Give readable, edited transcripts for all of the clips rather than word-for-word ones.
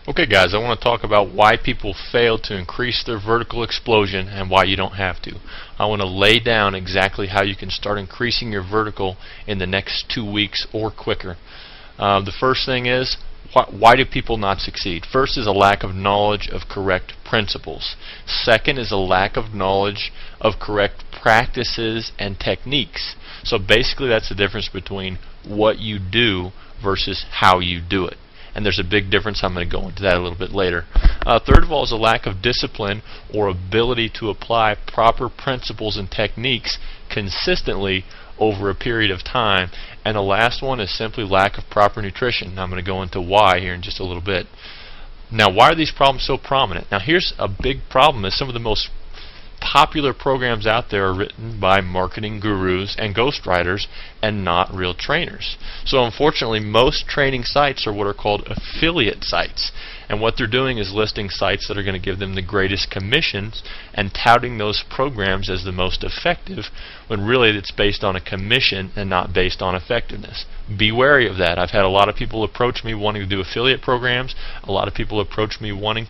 Okay guys, I want to talk about why people fail to increase their vertical explosion and why you don't have to. I want to lay down exactly how you can start increasing your vertical in the next 2 weeks or quicker. The first thing is, why do people not succeed? First is a lack of knowledge of correct principles. Second is a lack of knowledge of correct practices and techniques. So basically that's the difference between what you do versus how you do it. And there's a big difference. I'm going to go into that a little bit later. Third of all is a lack of discipline or ability to apply proper principles and techniques consistently over a period of time. And the last one is simply lack of proper nutrition. Now I'm going to go into why here in just a little bit. Now, why are these problems so prominent? Now here's a big problem: is some of the most popular programs out there are written by marketing gurus and ghostwriters and not real trainers. So unfortunately, most training sites are what are called affiliate sites, and what they're doing is listing sites that are going to give them the greatest commissions and touting those programs as the most effective, when really it's based on a commission and not based on effectiveness. Be wary of that. I've had a lot of people approach me wanting to do affiliate programs. A lot of people approach me wanting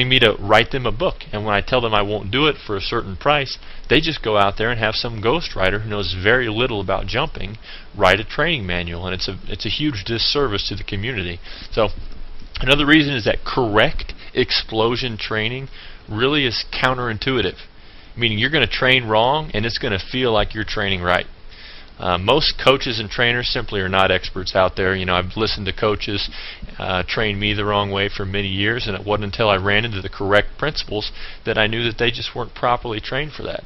me to write them a book, and when I tell them I won't do it for a certain price, they just go out there and have some ghostwriter who knows very little about jumping write a training manual, and it's a huge disservice to the community. So another reason is that correct explosion training really is counterintuitive, meaning you're going to train wrong and it's going to feel like you're training right. Most coaches and trainers simply are not experts out there. You know, I've listened to coaches train me the wrong way for many years, and it wasn't until I ran into the correct principles that I knew that they just weren't properly trained for that.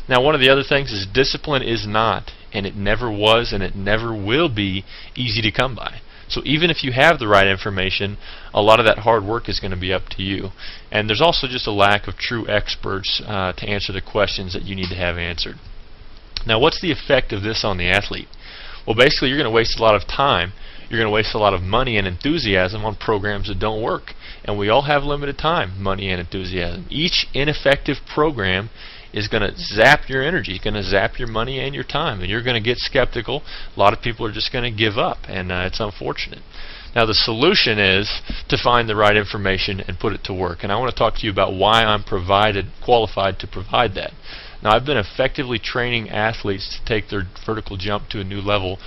Now, one of the other things is discipline is not, and it never was, and it never will be easy to come by. So even if you have the right information, a lot of that hard work is going to be up to you. And there's also just a lack of true experts to answer the questions that you need to have answered. Now, what's the effect of this on the athlete? Well, basically, you're going to waste a lot of time. You're going to waste a lot of money and enthusiasm on programs that don't work. And we all have limited time, money and enthusiasm. Each ineffective program is going to zap your energy. It's going to zap your money and your time. And you're going to get skeptical. A lot of people are just going to give up. And it's unfortunate. Now, the solution is to find the right information and put it to work. And I want to talk to you about why I'm qualified to provide that. Now, I've been effectively training athletes to take their vertical jump to a new level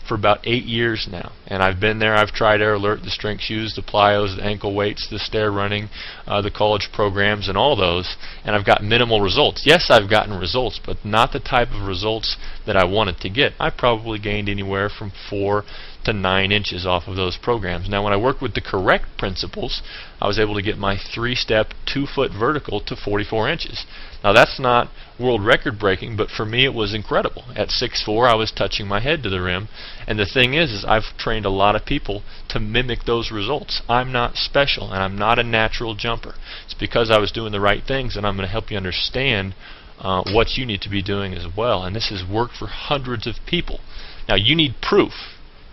for about 8 years now. And I've been there. I've tried Air Alert, the strength shoes, the plyos, the ankle weights, the stair running, the college programs, and all those. And I've got minimal results. Yes, I've gotten results, but not the type of results that I wanted to get. I probably gained anywhere from 4 to 9 inches off of those programs. Now, when I worked with the correct principles, I was able to get my 3-step, 2-foot vertical to 44 inches. Now, that's not world record breaking, but for me it was incredible. At 6'4", I was touching my head to the rim. And the thing is I've trained a lot of people to mimic those results. I'm not special, and I'm not a natural jumper. It's because I was doing the right things, and I'm going to help you understand what you need to be doing as well. And this has worked for hundreds of people. Now, you need proof.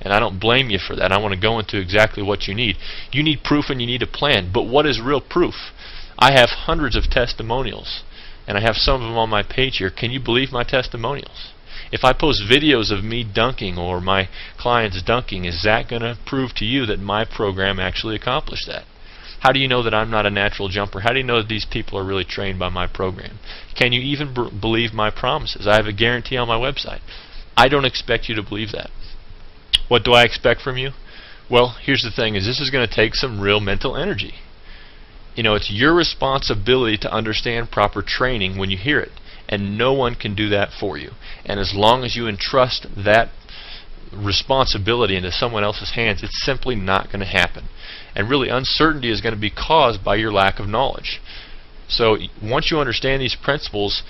And I don't blame you for that. I want to go into exactly what you need. You need proof and you need a plan. But what is real proof? I have hundreds of testimonials, and I have some of them on my page here. Can you believe my testimonials? If I post videos of me dunking or my clients dunking, is that going to prove to you that my program actually accomplished that? How do you know that I'm not a natural jumper? How do you know that these people are really trained by my program? Can you even believe my promises? I have a guarantee on my website. I don't expect you to believe that. What do I expect from you? Well, here's the thing, is this is going to take some real mental energy. You know, it's your responsibility to understand proper training when you hear it, and no one can do that for you. And as long as you entrust that responsibility into someone else's hands, it's simply not going to happen. And really, uncertainty is going to be caused by your lack of knowledge. So once you understand these principles,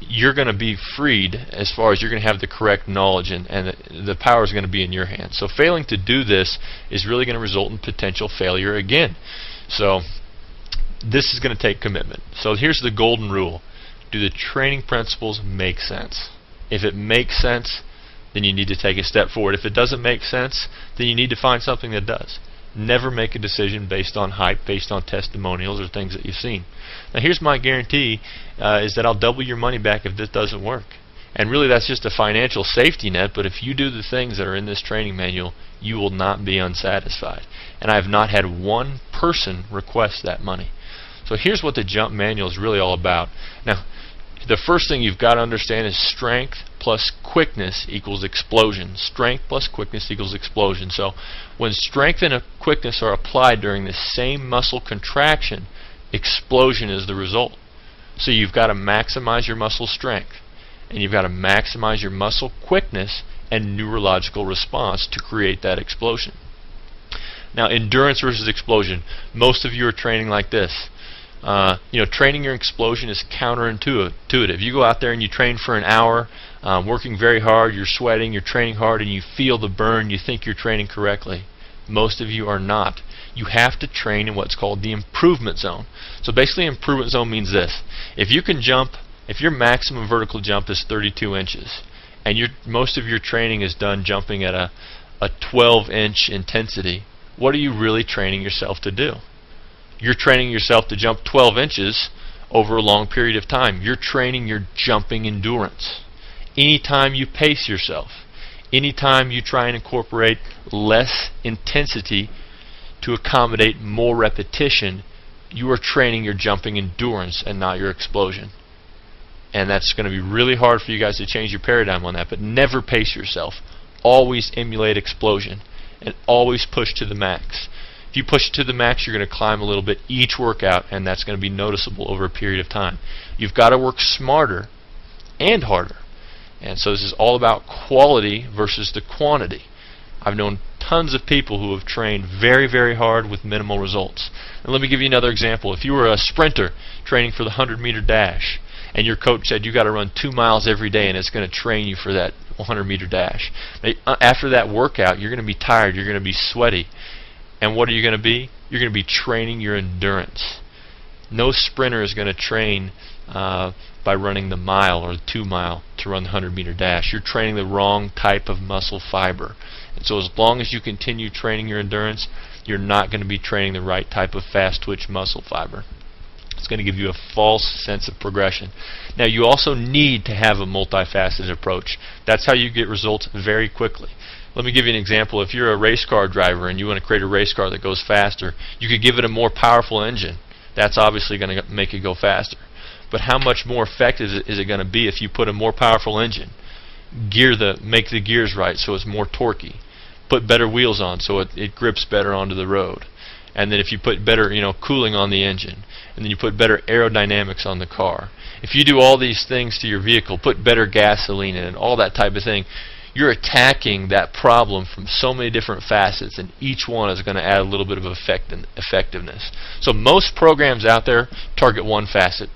you're going to be freed as far as you're going to have the correct knowledge, and the power is going to be in your hands. So failing to do this is really going to result in potential failure again. So this is going to take commitment. So here's the golden rule. Do the training principles make sense? If it makes sense, then you need to take a step forward. If it doesn't make sense, then you need to find something that does. Never make a decision based on hype, based on testimonials or things that you've seen. Now, here's my guarantee, is that I'll double your money back if this doesn't work. And really that's just a financial safety net, but if you do the things that are in this training manual, you will not be unsatisfied. And I have not had one person request that money. So here's what the jump manual is really all about. Now, the first thing you've got to understand is strength plus quickness equals explosion. Strength plus quickness equals explosion. So when strength and quickness are applied during the same muscle contraction, explosion is the result. So you've got to maximize your muscle strength, and you've got to maximize your muscle quickness and neurological response to create that explosion. Now, endurance versus explosion. Most of you are training like this. Training your explosion is counterintuitive. You go out there and you train for an hour, working very hard, you're sweating, you're training hard, and you feel the burn, you think you're training correctly. Most of you are not. You have to train in what's called the improvement zone. So basically, improvement zone means this. If you can jump, if your maximum vertical jump is 32 inches, and most of your training is done jumping at a 12-inch intensity, what are you really training yourself to do? You're training yourself to jump 12 inches over a long period of time. You're training your jumping endurance. Anytime you pace yourself, anytime you try and incorporate less intensity to accommodate more repetition, you are training your jumping endurance and not your explosion. And that's going to be really hard for you guys to change your paradigm on that, but never pace yourself. Always emulate explosion and always push to the max. If you push to the max, you're going to climb a little bit each workout, and that's going to be noticeable over a period of time. You've got to work smarter and harder. And so this is all about quality versus the quantity. I've known tons of people who have trained very, very hard with minimal results. And let me give you another example. If you were a sprinter training for the 100-meter dash, and your coach said you got to run 2 miles every day and it's going to train you for that 100-meter dash. After that workout, you're going to be tired, you're going to be sweaty. And what are you going to be? You're going to be training your endurance. No sprinter is going to train by running the mile or the 2 mile to run the 100-meter dash. You're training the wrong type of muscle fiber. And so as long as you continue training your endurance, you're not going to be training the right type of fast twitch muscle fiber. It's going to give you a false sense of progression. Now, you also need to have a multifaceted approach. That's how you get results very quickly. Let me give you an example. If you're a race car driver and you want to create a race car that goes faster, you could give it a more powerful engine. That's obviously going to make it go faster. But how much more effective is it going to be if you put a more powerful engine? Make the gears right so it's more torquey. Put better wheels on so it grips better onto the road. And then if you put better cooling on the engine, and then you put better aerodynamics on the car. If you do all these things to your vehicle, put better gasoline in it, all that type of thing, you're attacking that problem from so many different facets, and each one is going to add a little bit of effectiveness. So most programs out there target one facet.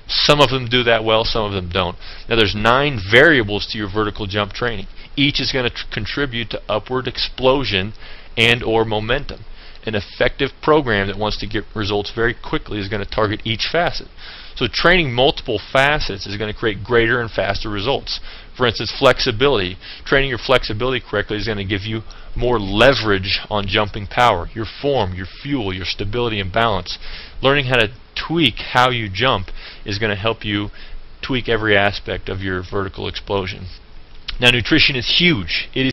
Some of them do that well, some of them don't. Now there's 9 variables to your vertical jump training. Each is going to contribute to upward explosion and or momentum. An effective program that wants to get results very quickly is going to target each facet. So training multiple facets is going to create greater and faster results. For instance, flexibility. Training your flexibility correctly is going to give you more leverage on jumping power. Your form, your fuel, your stability and balance. Learning how to tweak how you jump is going to help you tweak every aspect of your vertical explosion. Now, nutrition is huge. It is